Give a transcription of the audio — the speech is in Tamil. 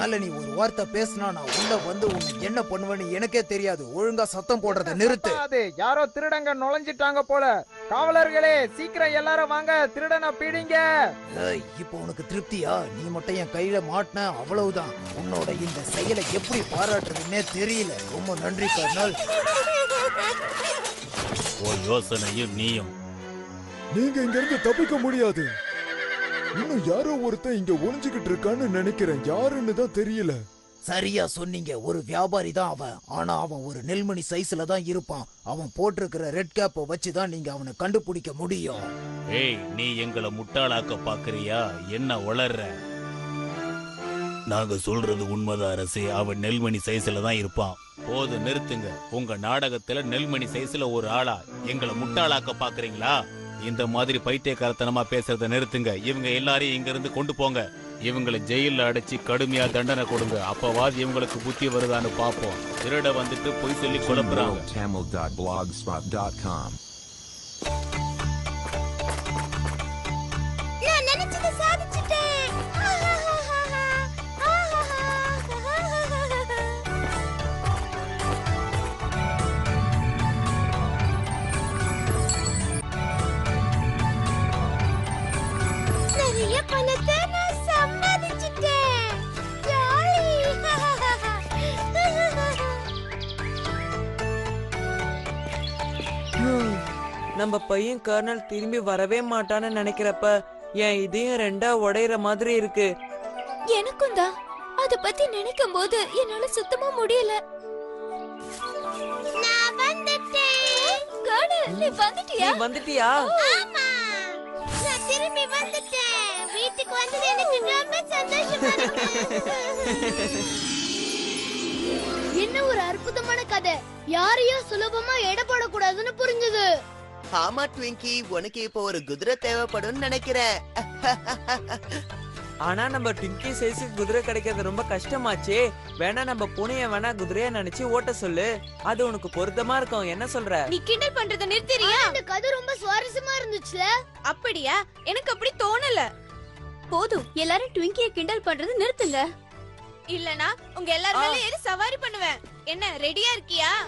மேல நீ ஒரு வார்த்தை பேசினா நான் உள்ள வந்து உன்னை என்ன பண்ணுவேன்னு எனக்கே தெரியாது. ஒழுங்கா சத்தம் போடுறத நிறுத்து. அது யாரோ திருடங்க நுழைஞ்சிட்டாங்க போல. காவலர்களே சீக்கிரம் எல்லாரும் வாங்க, திருடனை பிடிங்க. இப்போ உனக்கு திருப்தியா? நீ மட்டும் என் கையில மாட்டின அவ்வளவுதான். உன்னோட இந்த செயலை எப்படி பாராட்டுறதுன்னே தெரியல. ரொம்ப நன்றி கர்னல். யோசனையும் நீயும். நீங்க இங்க இருந்து தப்பிக்க முடியாது. இன்னும் யாரோ ஒருத்தன் இங்க ஒளிஞ்சுகிட்டு இருக்கான்னு நினைக்கிறேன். யாருன்னு தான் தெரியல. சரியா சொன்னீங்க. ஒரு வியாபாரி தான் அவன். ஆனா அவன் ஒரு நெல்மணி சைஸ்ல தான் இருப்பான். அவன் போட்டிருக்கிற ரெட் கேப்பை வச்சுதான் நீங்க அவனை கண்டுபிடிக்க முடியும். ஏய், நீ எங்களை முட்டாளாக்க பாக்குறியா? என்ன வளர்ற? நாங்க சொல்றது உண்மைதான் அரசே. அவன் நெல்மணி சைஸ்ல தான் இருப்பான். போது நிறுத்துங்க. உங்க நாடகத்துல நெல்மணி சைஸ்ல ஒரு ஆளா எங்களை முட்டாளாக்க பாக்குறீங்களா? இந்த மாதிரி பைத்தியக்காரத்தனமா பேசுறத நிறுத்துங்க. இவங்க எல்லாரையும் இங்க இருந்து கொண்டு போங்க. இவங்களை ஜெயில அடைச்சி கடுமையா தண்டனை கொடுங்க. அப்பவாது இவங்களுக்கு புத்தி வருதான்னு பாப்போம். திருட வந்துட்டு பொய் சொல்லி குழப்புறாங்க. நம்ம பையன் கர்னல் திரும்பி வரவே மாட்டான்னு நினைக்கிறப்ப என் இதையும் ரெண்டா உடையிற மாதிரி இருக்கு. எனக்கும் தான். அத பத்தி நினைக்கும் போது என்னால சுத்தமா முடியல. நான் வந்துட்டேன். கர்னல், நீ வந்துட்டியா? நீ வந்துட்டியா? ஆமா, நான் திரும்பி வந்துட்டேன். வீட்டுக்கு வந்தது எனக்கு ரொம்ப சந்தோஷமா இருக்கு. என்ன ஒரு அற்புதமான கதை. யாரையும் சுலபமா எடை போடக்கூடாதுன்னு புரிஞ்சுது. ஆமா ட்விங்கி, உனக்கு இப்போ ஒரு குதிரை தேவைப்படும் நினைக்கிறேன். ஆனா நம்ம ட்விங்கி சைஸுக்கு குதிரை கிடைக்கிறது ரொம்ப கஷ்டமாச்சே. வேணா நம்ம பூனைய வேணா குதிரையா நினைச்சு ஓட்ட சொல்லு. அது உனக்கு பொருத்தமா இருக்கும். என்ன சொல்ற? நீ கிண்டல் பண்றத நிறுத்திறியா? இந்த கதை ரொம்ப சுவாரஸ்யமா இருந்துச்சுல. அப்படியா? எனக்கு அப்படி தோணல. போதும், எல்லாரும் ட்விங்கியை கிண்டல் பண்றது நிறுத்துங்க. இல்லனா உங்க எல்லாரும் மேல ஏறி சவாரி பண்ணுவேன். என்ன, ரெடியா இருக்கியா?